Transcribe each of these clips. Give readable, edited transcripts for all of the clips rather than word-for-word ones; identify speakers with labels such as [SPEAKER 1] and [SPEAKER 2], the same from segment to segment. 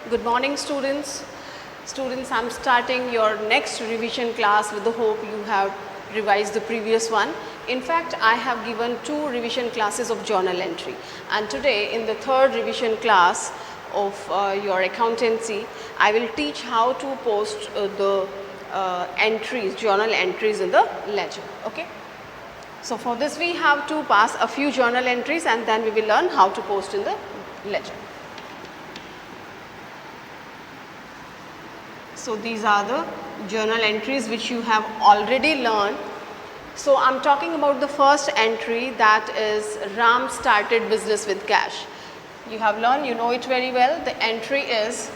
[SPEAKER 1] Good morning, students. Students, I'm starting your next revision class with the hope you have revised the previous one. In fact, I have given 2 revision classes of journal entry, and today in the 3rd revision class of your accountancy, I will teach how to post the entries, journal entries in the ledger. Okay. So for this we have to pass a few journal entries and then we will learn how to post in the ledger. So these are the journal entries which you have already learned. So I am talking about the first entry, that is Ram started business with cash. You have learned, you know it very well. The entry is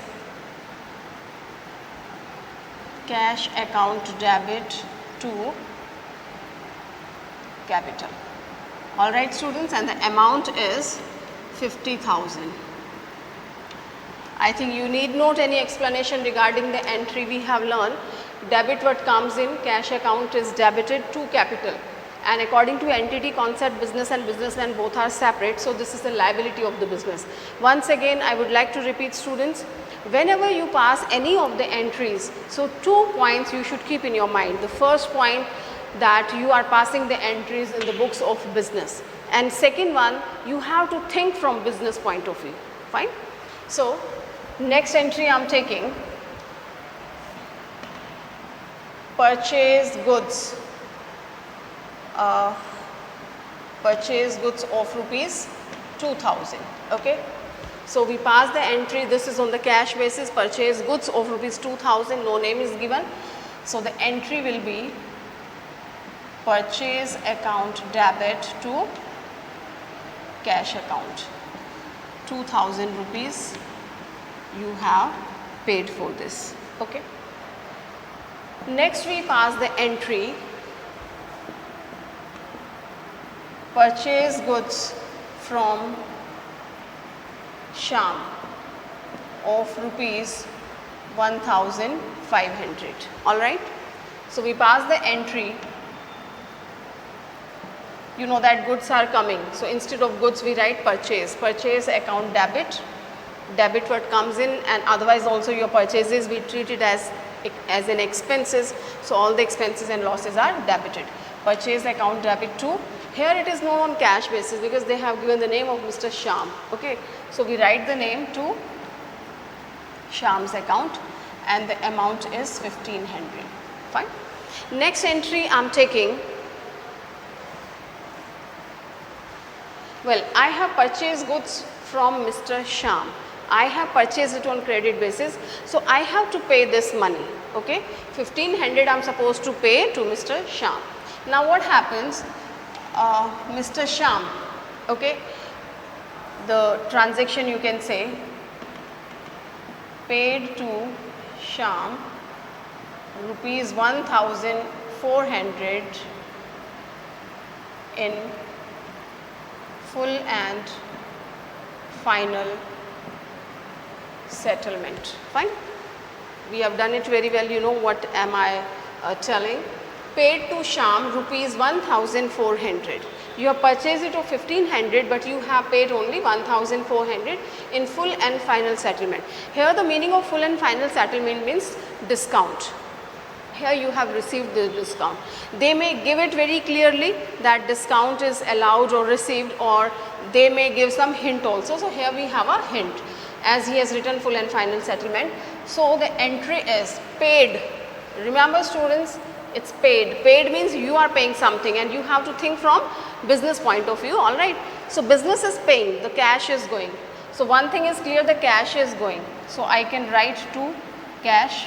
[SPEAKER 1] cash account debit to capital. Alright students, and the amount is 50,000. I think you need not any explanation regarding the entry we have learned. Debit what comes in, cash account is debited to capital, and according to entity concept, business and businessman both are separate, so this is the liability of the business. Once again I would like to repeat students, whenever you pass any of the entries, so 2 points you should keep in your mind. The first point, that you are passing the entries in the books of business, and second one, you have to think from business point of view. Fine. So next entry I am taking purchase goods of rupees 2,000. Okay. So we pass the entry, this is on the cash basis, purchase goods of rupees 2,000, no name is given. So the entry will be purchase account debit to cash account, 2,000 rupees you have paid for this. Okay. Next we pass the entry purchase goods from Shyam of rupees 1,500. Alright. So we pass the entry, you know that goods are coming, so instead of goods we write purchase account debit what comes in, and otherwise also your purchases we treat it as an expenses, so all the expenses and losses are debited. Purchase account debit to, here it is known on cash basis because they have given the name of Mr. Shyam. Okay. So we write the name to Shyam's account and the amount is 1,500. Fine. Next entry I am taking, well, I have purchased goods from Mr. Shyam. I have purchased it on credit basis, so I have to pay this money. Okay, 1,500 I am supposed to pay to Mr. Shyam. Now what happens, Mr. Shyam, okay, the transaction you can say paid to Shyam rupees 1,400 in full and final settlement. Fine. We have done it very well, you know what am I telling. Paid to Shyam rupees 1,400. You have purchased it of 1,500 but you have paid only 1,400 in full and final settlement. Here the meaning of full and final settlement means discount. Here you have received the discount. They may give it very clearly that discount is allowed or received, or they may give some hint also. So here we have a hint as he has written full and final settlement. So the entry is paid. Remember students, it's paid. Paid means you are paying something and you have to think from business point of view. Alright. So business is paying, the cash is going. So one thing is clear, the cash is going. So I can write to cash,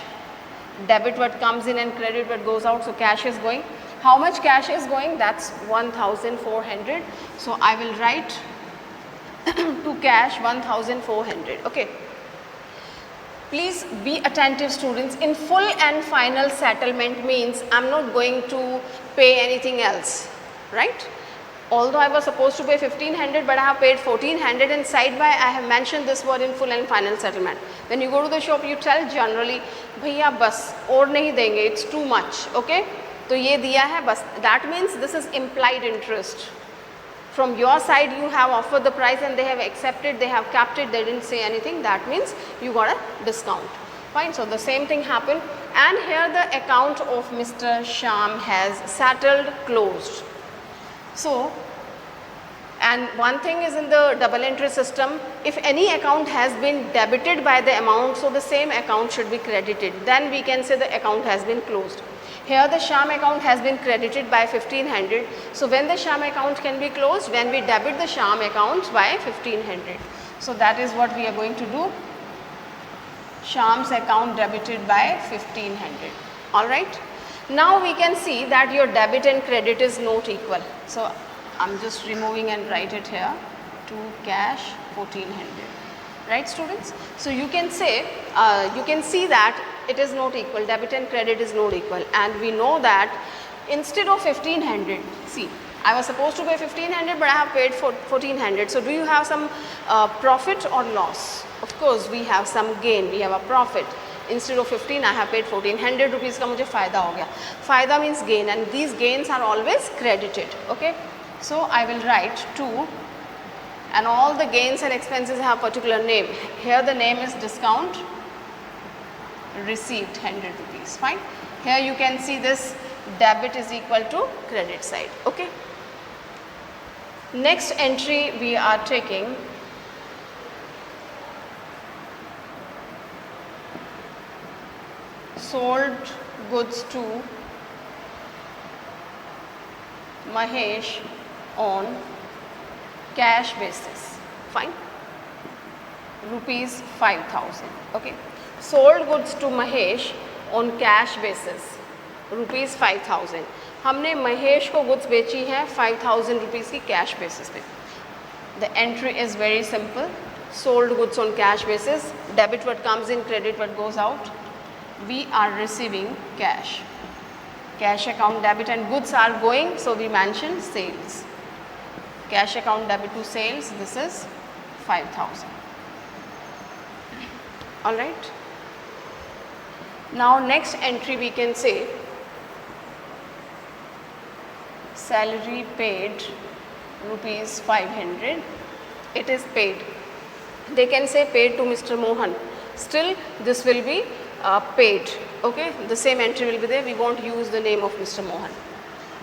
[SPEAKER 1] debit what comes in and credit what goes out. So cash is going. How much cash is going? That's 1,400. So I will write to cash 1,400. Okay. Please be attentive students. In full and final settlement means I am not going to pay anything else, right? Although I was supposed to pay 1,500 but I have paid 1,400, and side by I have mentioned this word in full and final settlement. When you go to the shop you tell generally, भैया बस और नहीं देंगे, it's too much. Okay. तो ये दिया है बस. That means this is implied interest. From your side you have offered the price and they have accepted, they have kept it, they didn't say anything, that means you got a discount. Fine. So the same thing happened, and here the account of Mr. Shyam has settled, closed. So, and one thing is in the double entry system, if any account has been debited by the amount, so the same account should be credited, then we can say the account has been closed. Here the Shyam account has been credited by 1500. So when the Shyam account can be closed? When we debit the Shyam account by 1500. So that is what we are going to do. Shyam's account debited by 1500. Alright. Now we can see that your debit and credit is not equal. So I'm just removing and write it here. To cash 1400. Right, students? So you can say, you can see that it is not equal, debit and credit is not equal, and we know that instead of 1500, see, I was supposed to pay 1500 but I have paid for 1400. So do you have some profit or loss? Of course we have some gain, we have a profit. Instead of 15 I have paid 1400 rupees का मुझे फायदा हो गया. फायदा means gain, and these gains are always credited. Okay, so I will write to, and all the gains and expenses have particular name. Here the name is discount received 100 rupees. Fine. Here you can see this debit is equal to credit side. Okay. Next entry we are taking sold goods to Mahesh on cash basis. Fine. Rupees 5000. Okay. Sold goods to Mahesh on cash basis. Rupees 5000. हमने महेश को goods बेची है 5000 rupees की cash basis पे. The entry is very simple. Sold goods on cash basis. Debit what comes in, credit what goes out. We are receiving cash. Cash account debit and goods are going, so we mention sales. Cash account debit to sales, this is 5000. Alright. Now next entry we can say salary paid rupees 500. It is paid. They can say paid to Mr. Mohan. Still this will be paid. Okay, the same entry will be there. We won't use the name of Mr. Mohan.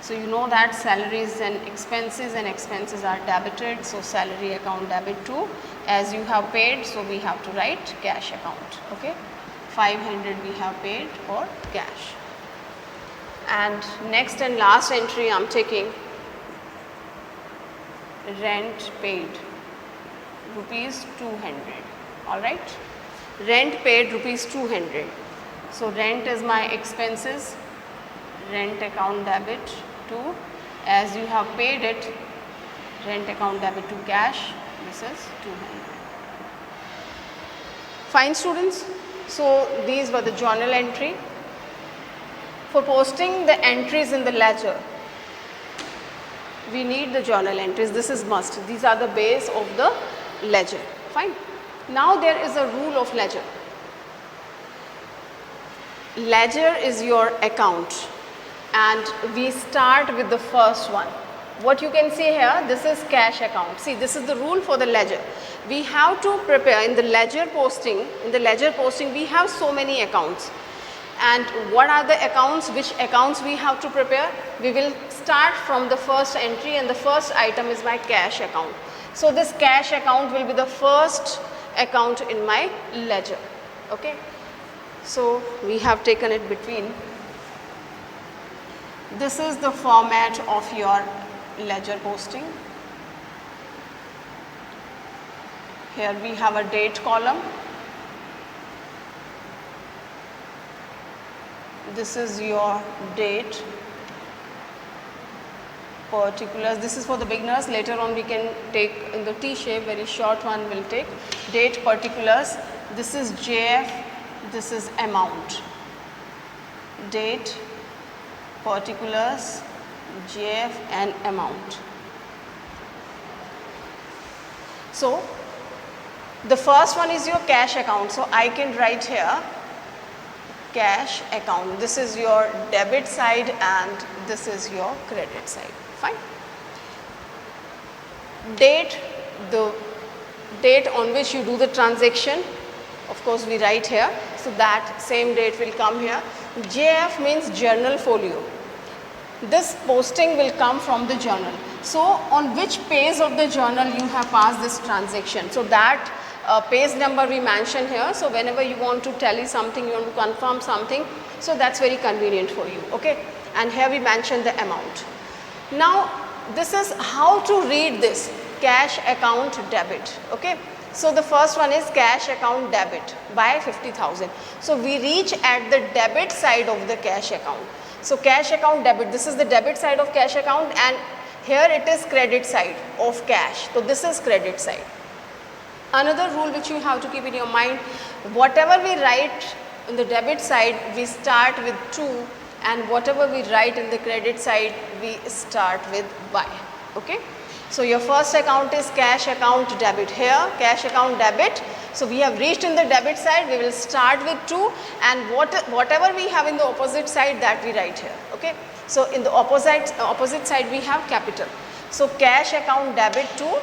[SPEAKER 1] So you know that salaries and expenses are debited. So salary account debit to, as you have paid, so we have to write cash account. Okay, 500 we have paid for cash. And next and last entry I am taking rent paid rupees 200. Alright, rent paid rupees 200. So rent is my expenses, rent account debit to, as you have paid it, rent account debit to cash, this is 200. Fine, students. So these were the journal entry. For posting the entries in the ledger, we need the journal entries. This is must. These are the base of the ledger. Fine. Now there is a rule of ledger. Ledger is your account, and we start with the first one. What you can see here, this is cash account. See, this is the rule for the ledger. We have to prepare in the ledger posting. In the ledger posting, we have so many accounts. And what are the accounts? Which accounts we have to prepare? We will start from the first entry, and the first item is my cash account. So this cash account will be the first account in my ledger. Okay. So we have taken it between. This is the format of your ledger posting. Here we have a date column. This is your date, particulars. This is for the beginners. Later on we can take in the T shape, very short one will take. Date, particulars. This is JF, this is amount. Date, particulars, JF and amount. So the first one is your cash account. So I can write here cash account. This is your debit side and this is your credit side. Fine. date, the date on which you do the transaction, of course we write here, so that same date will come here. JF means journal folio. This posting will come from the journal. So on which page of the journal you have passed this transaction, so that page number we mention here. So whenever you want to tally something, you want to confirm something, so that's very convenient for you, okay. And here we mention the amount. Now this is how to read this cash account debit, okay. So the first one is cash account debit by 50,000. So we reach at the debit side of the cash account. So cash account debit, this is the debit side of cash account, and here it is credit side of cash. So this is credit side. Another rule which you have to keep in your mind, whatever we write in the debit side, we start with to, and whatever we write in the credit side, we start with by, okay. So your first account is cash account debit. Here cash account debit. So we have reached in the debit side, we will start with to, and whatever we have in the opposite side, that we write here, okay. So in the opposite side we have capital. So cash account debit to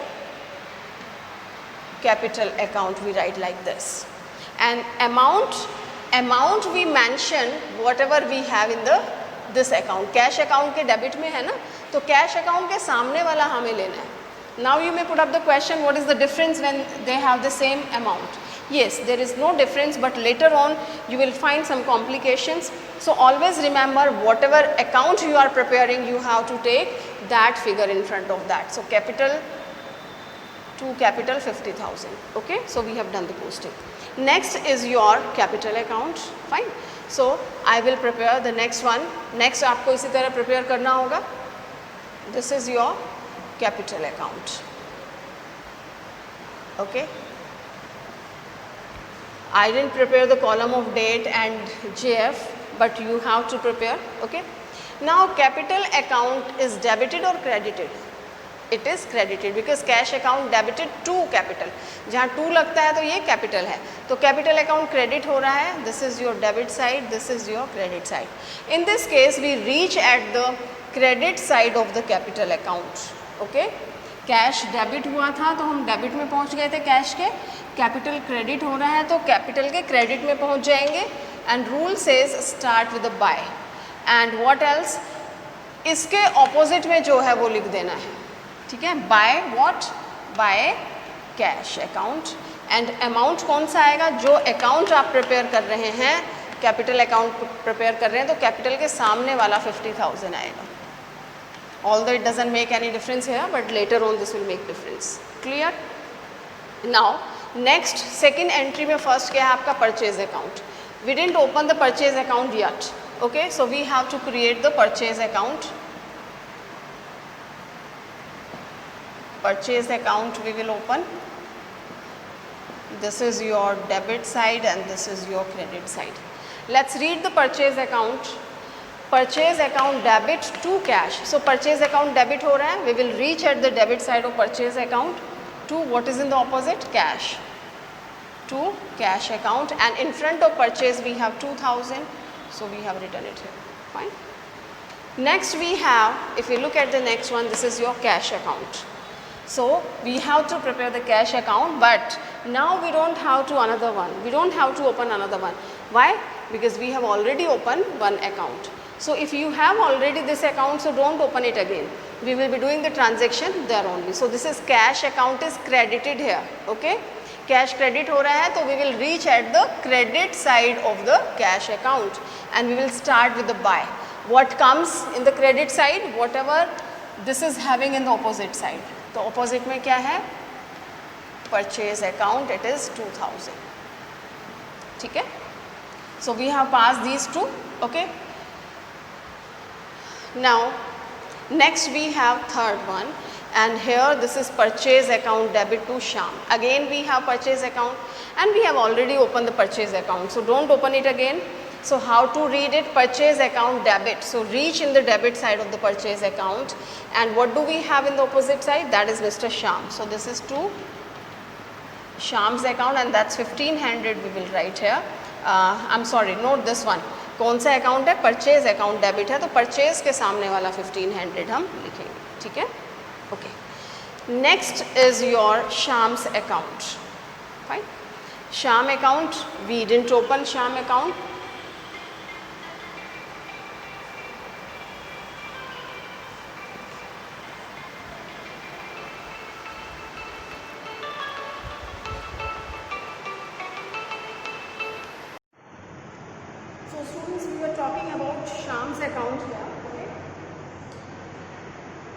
[SPEAKER 1] capital account we write like this. And amount we mention whatever we have in the this account. Cash account के debit में है ना, तो cash account के सामने वाला हमें लेना है. Now you may put up the question, what is the difference when they have the same amount? Yes, there is no difference, but later on you will find some complications. So always remember, whatever account you are preparing, you have to take that figure in front of that. So capital to capital 50,000, okay. So we have done the posting. Next is your capital account, fine. So I will prepare the next one. Next आपको इसी तरह prepare करना होगा. This is your capital account, okay. I didn't prepare the column of date and JF, but you have to prepare, okay. Now capital account is debited or credited? It is credited, because cash account debited to capital. जहाँ to लगता है तो ये capital है, तो capital account credit हो रहा है. This is your debit side, this is your credit side. In this case we reach at the credit side of the capital account, okay. Cash debit हुआ था तो हम डेबिट में पहुंच गए थे कैश के. कैपिटल क्रेडिट हो रहा है तो कैपिटल के क्रेडिट में पहुंच जाएंगे. And rule says start with the by. And what else, इसके ऑपोजिट में जो है वो लिख देना है, ठीक है. By what, by cash account. And amount कौन सा आएगा, जो अकाउंट आप प्रिपेयर कर रहे हैं, कैपिटल अकाउंट प्रिपेयर कर रहे हैं, तो कैपिटल के सामने वाला 50,000 आएगा. Although it doesn't make any difference here, but later on this will make difference. Clear? Now next second entry में first क्या है आपका purchase account. We didn't open the purchase account yet, okay. So we have to create the purchase account. Purchase account we will open. This is your debit side and this is your credit side. Let's read the purchase account. Purchase account debit to cash. So purchase account debit हो रहा है. We will reach at the debit side of purchase account to what is in the opposite, cash. To cash account, and in front of purchase we have 2,000. So we have written it here. Fine. Next we have, if you look at the next one, this is your cash account. So we have to prepare the cash account, but now we don't have to another one. We don't have to open another one. Why? Because we have already opened one account. So if you have already this account, so don't open it again. We will be doing the transaction there only. So this is cash account is credited here, okay. Cash credit हो रहा है, तो we will reach at the credit side of the cash account and we will start with the buy. What comes in the credit side? Whatever this is having in the opposite side. तो opposite में क्या है? Purchase account, it is 2,000. ठीक है? So we have passed these two, okay. Now next we have third one, and here this is purchase account debit to Shyam. Again we have purchase account and we have already opened the purchase account, so don't open it again. So how to read it? Purchase account debit. So reach in the debit side of the purchase account, and what do we have in the opposite side? That is Mr. Shyam. So this is to Shyam's account and that's 1,500 we will write here. I'm sorry, note this one. कौन सा account है? Purchase account debit है, तो purchase के सामने वाला 1,500 हम लिखेंगे, ठीक है, okay. Next is your Sham's account. Fine. Sham account, we didn't open Sham account. So students, we were talking about Sham's account here. Okay.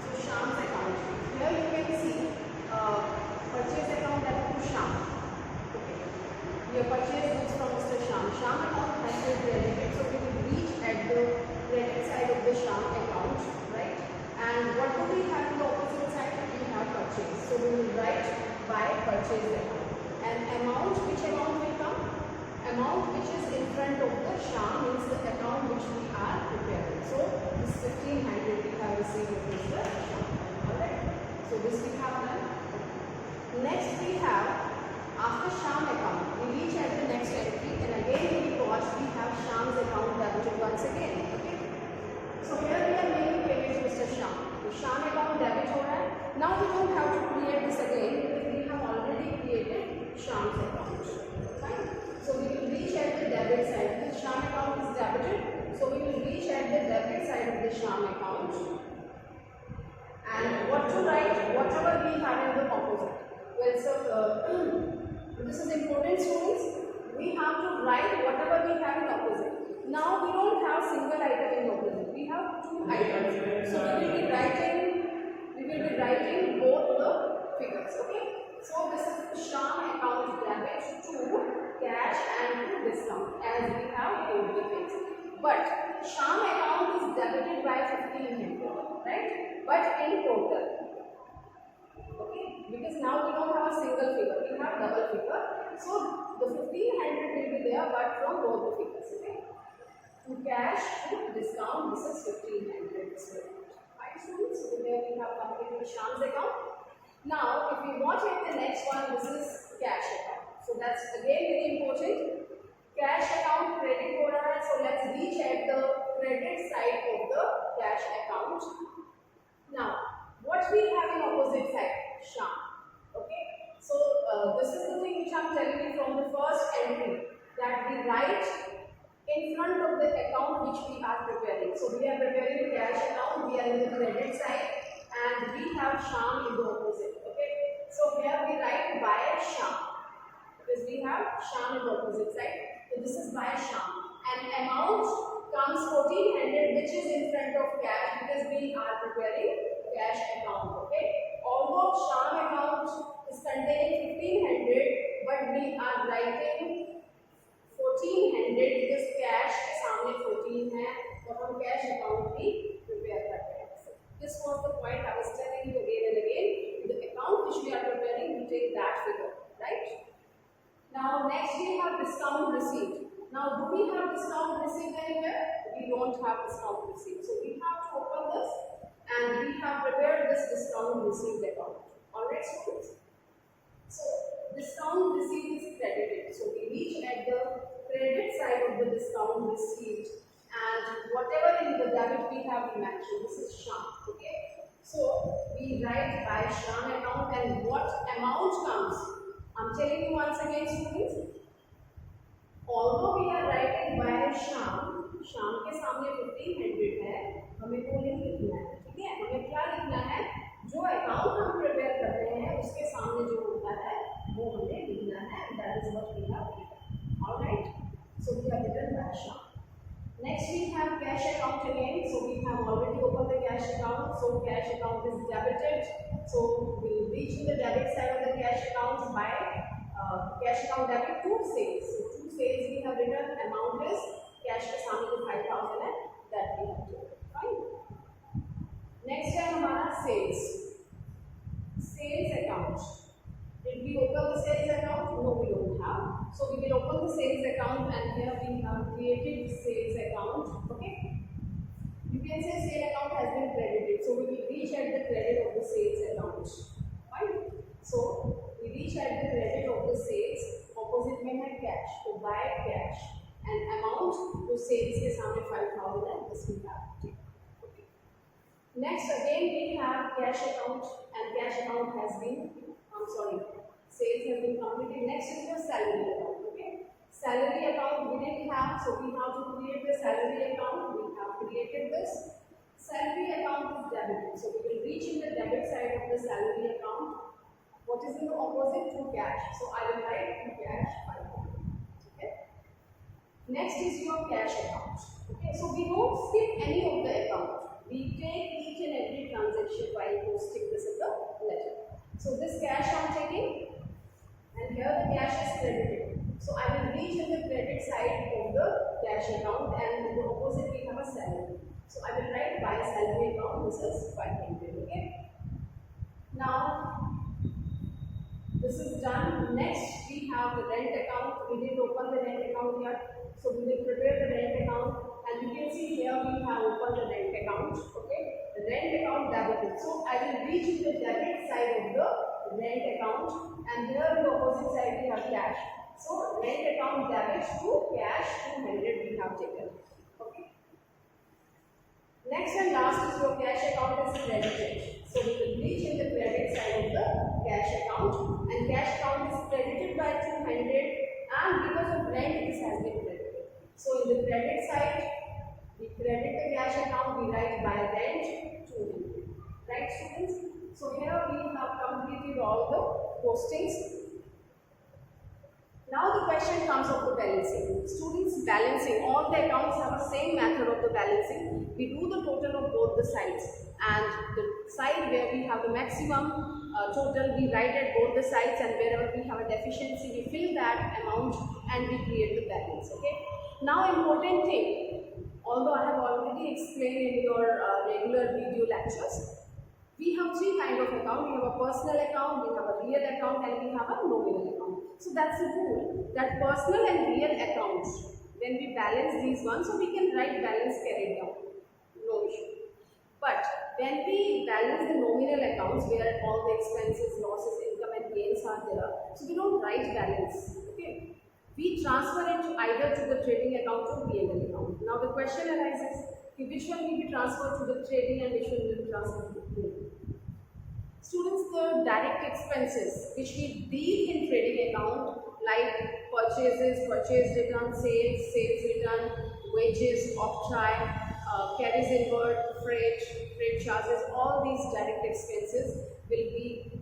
[SPEAKER 1] So Sham's account. Here you can see purchase account that to Sham. Okay. We have purchased goods from Mr. Sham. Sham account has been credited, so we will reach at the credit side of the Sham account, right? And what do we have in the opposite side? We have purchase. So we will write by purchase account. And amount, which amount will come? Amount which is in front of the Sham means the account which we are preparing. So this 1500 we have received with Mr. Sham. Alright. So this we have done. Next we have, after Sham account, we reach at the next entry, and again we watch, we have Sham's account debited once again. Okay. So here we are making payment to Mr. Sham. So Sham account debit हो रहा है. Now we don't have to create this again because we have already created Sham's account. Fine. So we will reach at the debit side. The Sham account is debited. So we will reach at the debit side of the Sham account. And what to write? Whatever we have in the opposite. Well, so this is important, students. We have to write whatever we have in opposite. Now we don't have single item in opposite. We have two items. So we will be writing both the figures. Okay. So this is the Sham account debit to cash and to discount, as we have both the things. But Sham account is debited by 1500, right? But in total. Okay, because now we don't have a single figure, we have double figure. So the 1500 will be there, but from both the figures. Okay, to cash to discount, this is 1500. Fine, students. So there we have completed Sham's account. Now, if we watch at the next one, this is cash account. So that's again very important. Cash account credit हो रहा है, so let's reach at the credit side of the cash account. Now, what we have in opposite side? Sham. Okay. So this is the thing which I am telling you from the first entry, that we write in front of the account which we are preparing. So we are preparing the cash account, we are in the credit side, and we have Sham in the opposite. Okay. So here we write by Sham, because we have Sham in the opposite side. So this is by Sham, and amount comes 1400, which is in front of cash because we are preparing cash account. Okay. Although Sham account is containing 1500, but we are writing 1400 because cash के सामने 14 है, तो हम cash account भी prepare करते हैं. This was the point I was telling you again and again. The account which we are preparing, we take that figure, right? Now next we have discount received. Now do we have discount received anywhere? We don't have discount received. So we have to open this, and we have prepared this discount received account. Alright, students? So discount received is credited. So we reach at the credit side of the discount received, and whatever in the debit we have mentioned, this is Sham. Okay. So we write by Sham account, and what amount comes? I'm telling you once again, students. Although we are writing by Sham, Sham के सामने 1500 है, हमें वो नहीं लिखना है. ठीक है, हमें क्या लिखना है? जो अकाउंट हम प्रिपेयर कर रहे हैं उसके सामने जो होता है वो हमें लिखना है. That is what we have written. All right. So we have written by Sham. Next we have cash account again. So we have already opened the cash account. So cash account is debited. So we will reach to the debit side of the cash account by cash account debit to sales. So to sales we have written, amount is cash के सामने जो 5000 है that we have to. Fine. Next है हमारा sales. Sales account. Did we open the sales account? No, we don't have. So we will open the sales account, and here we have created sales account. Okay. You can say sale account has been credited. So we will reach at the credit of the sales account. Fine. So we reach at the credit of the sales. Opposite में है cash. So buy cash, and amount to sales के सामने 5000 है. This we have. Okay. Next again we have cash account, and cash account has been, sales has been completed. Next is your salary account. Okay, salary account we didn't have, so we have to create the salary account. We have created this. Salary account is debited, so we will reach in the debit side of the salary account. What is in the opposite? To cash. So I will write to cash 500. Okay. Next is your cash account. Okay, so we don't skip any of the account. We take each and every transaction while posting this in the ledger. So this cash I am taking, and here the cash is credited. So I will reach in the credit side of the cash account, and in the opposite we have a salary. So I will write by salary account, this is 500. Okay. Now this is done. Next we have the rent account. We didn't open the rent account yet, so we will prepare the rent account, and you can see here we have opened the rent account. Okay, the rent account debited. So I will reach in the debit side of the rent account, and here the opposite side we have cash. So rent account debit to cash 200 we have taken. Okay. Next and last is your cash account is credited. So we will reach in the credit side of the cash account, and cash account is credited by 200, and because of rent this has been credited. So in the credit side we credit the cash account, we write by rent 200. Right, students? So here we have completed all the postings. Now the question comes of the balancing. Students, balancing, all the accounts have the same method of the balancing. We do the total of both the sides, and the side where we have the maximum total we write at both the sides, and wherever we have a deficiency we fill that amount and we create the balance. Okay. Now important thing, although I have already explained in your regular video lectures, we have three kind of account. We have a personal account, we have a real account, and we have a nominal account. So that's the rule, that personal and real accounts, when we balance these ones, so we can write balance carried down, no issue. But when we balance the nominal accounts, where all the expenses, losses, income and gains are there, so we don't write balance. Okay, we transfer it either to the trading account or P&L account. Now the question arises, which one will be transferred to the trading and which one will be transferred to P&L? Students, the direct expenses which we deal in trading account, like purchases, purchase return, sales, sales return, wages, off-time, carries inward, freight charges, all these direct expenses will be,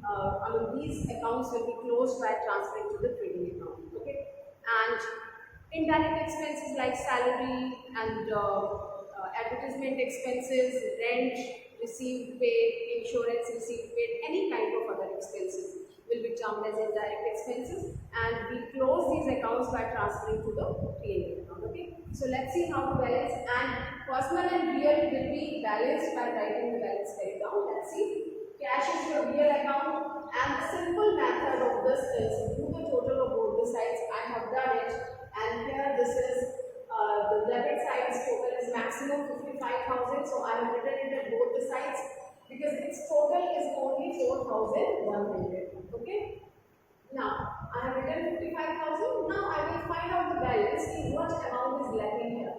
[SPEAKER 1] these accounts will be closed by transferring to the trading account. Okay, and indirect expenses like salary and advertisement expenses, rent received paid, insurance received paid, any kind of other expenses will be termed as indirect expenses, and we close these accounts by transferring to the P&L account. Okay, so let's see how to balance, and personal and real will be balanced by writing the balance carried down. Let's see. Cash is your real account, and the simple method of this is do the total of both the sides. I have done it, and here this is the debit side's total is maximum 55,000, so I have written it at both the sides because its total is only 4,100. Okay. Now I have written 55,000. Now I will find out the balance in what amount is lacking here.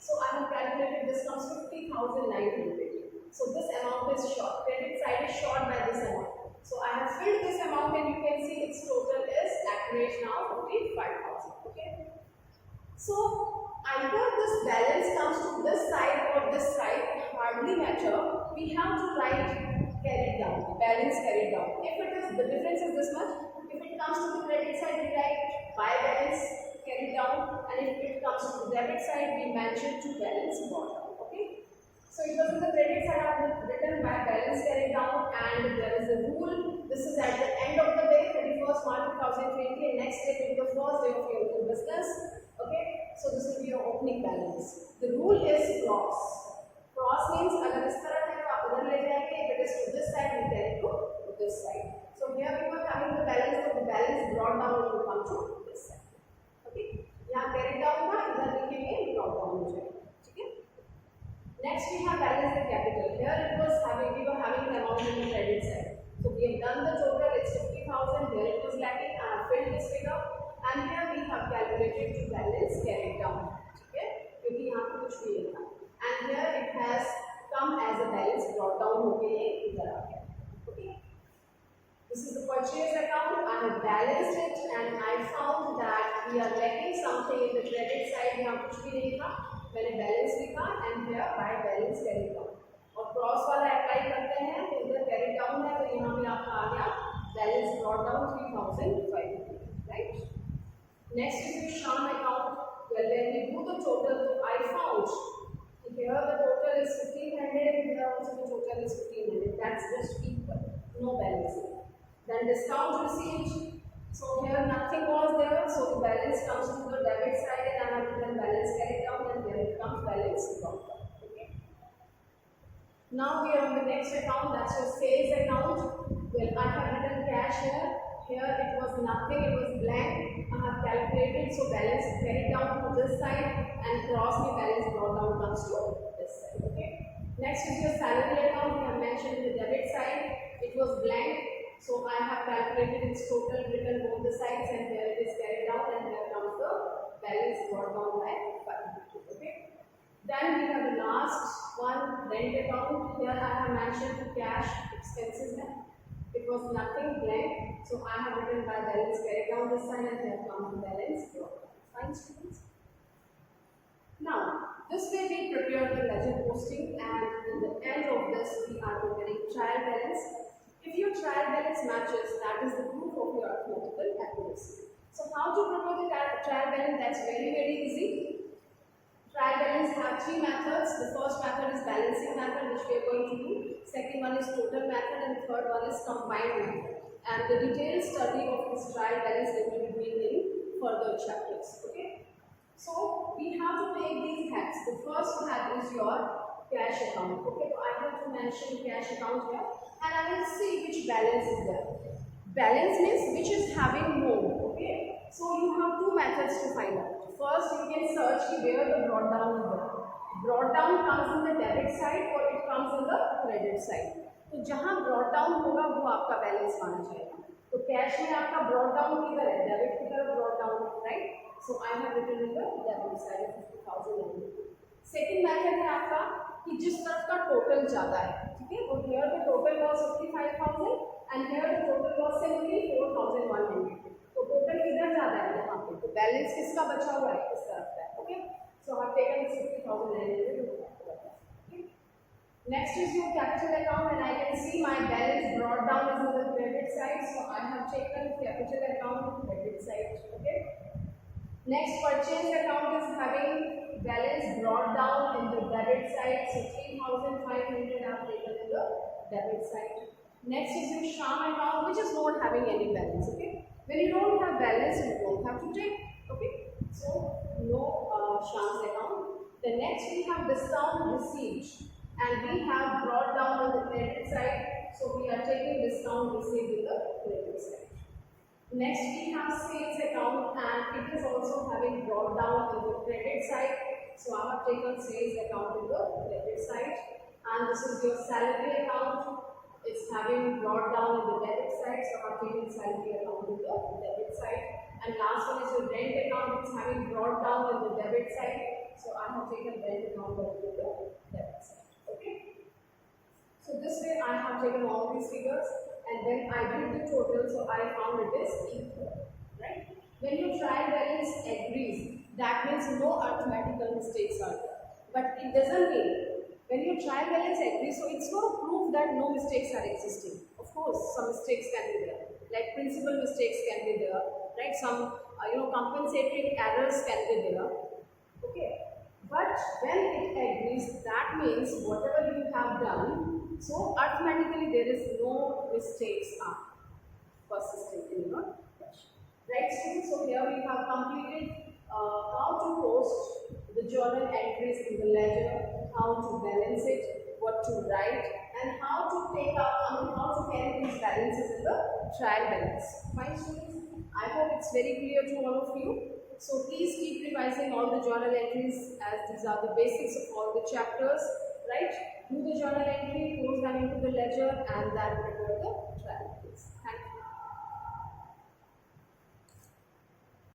[SPEAKER 1] So I have calculated this comes 50,900. So this amount is short. Credit side is short by this amount. So I have filled this amount, and you can see its total is accurate now 55,000. Okay. So either this balance comes to this side or this side, hardly matter. We have to write carried down, balance carried down. If it is, the difference is this much. If it comes to the credit side, we write by balance carried down, and if it comes to the debit side, we mention to balance brought down. Okay. So it was in the credit side I have written by balance carried down, and there is a rule. This is at the end of the day, 31st March 2020, and next day will be the first day of your new business. Okay, so this will be your opening balance. The rule is cross. Cross means अगर इस तरह है तो आप उधर ले जाएंगे. If it is to this side, we carry to this side. So here we were having the balance, so the balance brought down will come to this side. Okay, यहाँ carry down था, इधर लिखेंगे brought down हो जाएगा. ठीक है. Next we have balance the capital. Here it was having, we were having the amount in the credit side. So we have done the total. It's 50,000. Here it was lacking. I have filled this figure. And here we have calculated to balance carried down. Okay, क्योंकि यहाँ पे कुछ भी नहीं था. And here it has come as a balance brought brought down होके ये इधर आ गया. Okay, this is the purchase account. I have balanced it and I found that we are lacking something in the credit side. यहाँ कुछ भी नहीं था, मैंने बैलेंस लिखा and here by balance carry down. और क्रॉस वाला अप्लाई करते हैं तो इधर कैरी डाउन है, तो यहाँ भी आपका आ गया balance brought down 3,500. Right, next is your शाम account. Well, when we do the total, I found here the total is 1,500 and here also the total is 1,500. That's just equal, no balancing. Then discount received. So here nothing was there, so the balance comes to the debit side and I have written balance carried down and here it comes balance brought down. Okay. Now we are on the next account, that's your sales account. Well, I have written cash here. Here it was nothing, it was blank. I have calculated, so balance carried down to this side and cross the balance brought down comes to this side. Okay. Next is your salary account. We have mentioned the debit side. It was blank, so I have calculated its total, written both the sides, and here it is carried out, and here comes the balance brought down by 550. Okay. Then we have the last one, rent account. Here I have mentioned the cash expenses. It was nothing blank, so I have written by balance carried down this side and here comes the balance brought down. Fine, students. Now, this way we prepare the ledger posting, and in the end of this we are preparing trial balance. If your trial balance matches, that is the proof of your arithmetical accuracy. So how to prepare the trial balance? That's very easy. Trial balance have three methods. The first method is balancing method, which we are going to do. Second one is total method, and the third one is combined method. And the detailed study of this trial balance we will be doing in further chapters. Okay. So we have to take these heads. The first head is your cash account. Okay. So I have to mention cash account here, and I will see which balance is there. Balance means which is having more. Okay. So you have two methods to find out. First, you can search where the brought down is there. Brought down comes in the debit side or it comes in the credit side. तो जहाँ brought down होगा वो आपका balance माना जाएगा. तो cash में आपका brought down किधर है? डेबिट की तरफ brought down है, right? So I have written in the debit side 50,000. Second method है आपका कि जिस तरफ का टोटल ज़्यादा है, ठीक है? तो here the total was 55,000 and here the total was simply 4,100. तो टोटल किधर ज़्यादा है? यहाँ पे. तो बैलेंस किसका बचा हुआ है? इस तरफ का. Okay, so I have taken 60,900. Next is your capital account, and I can see my balance brought down is on the credit side, so I have taken capital account credit side. Okay. Next, purchase account is having balance brought down in the debit side, so 3,500 I have taken in the debit side. Next is your Sham account, which is not having any balance. Okay. When you don't have balance, you don't have to take. Okay. So no Sham's account. The next we have discount received, and we have brought down on the credit side, so we are taking discount received in the credit side. Next we have sales account, and it is also having brought down in the credit side, so I have taken sales account in the credit side. And this is your salary account. It's having brought down in the debit side, so I have taken salary account in the debit side. And last one is your rent account. It's having brought down in the debit side, so I have taken rent account in the debit side. Okay. So this way I have taken all these figures, and then I did the total, so I found it is equal. Right? When your trial balance agrees, that means no arithmetical mistakes are there. But it doesn't mean when your trial balance agrees, so it's not a proof that no mistakes are existing. Of course, some mistakes can be there, like principal mistakes can be there, right? Some compensatory errors can be there. Okay. But when it agrees, that means whatever you have done, so arithmetically there is no mistakes are persistent in your question. Right, students? So here we have completed how to post the journal entries in the ledger, how to balance it, what to write, and how to take out, how to carry these balances in the trial balance. Fine, students? I hope it's very clear to all of you. So please keep revising all the journal entries, as these are the basics of all the chapters, right? Do the journal entry, post them into the ledger, and then prepare the trial balance.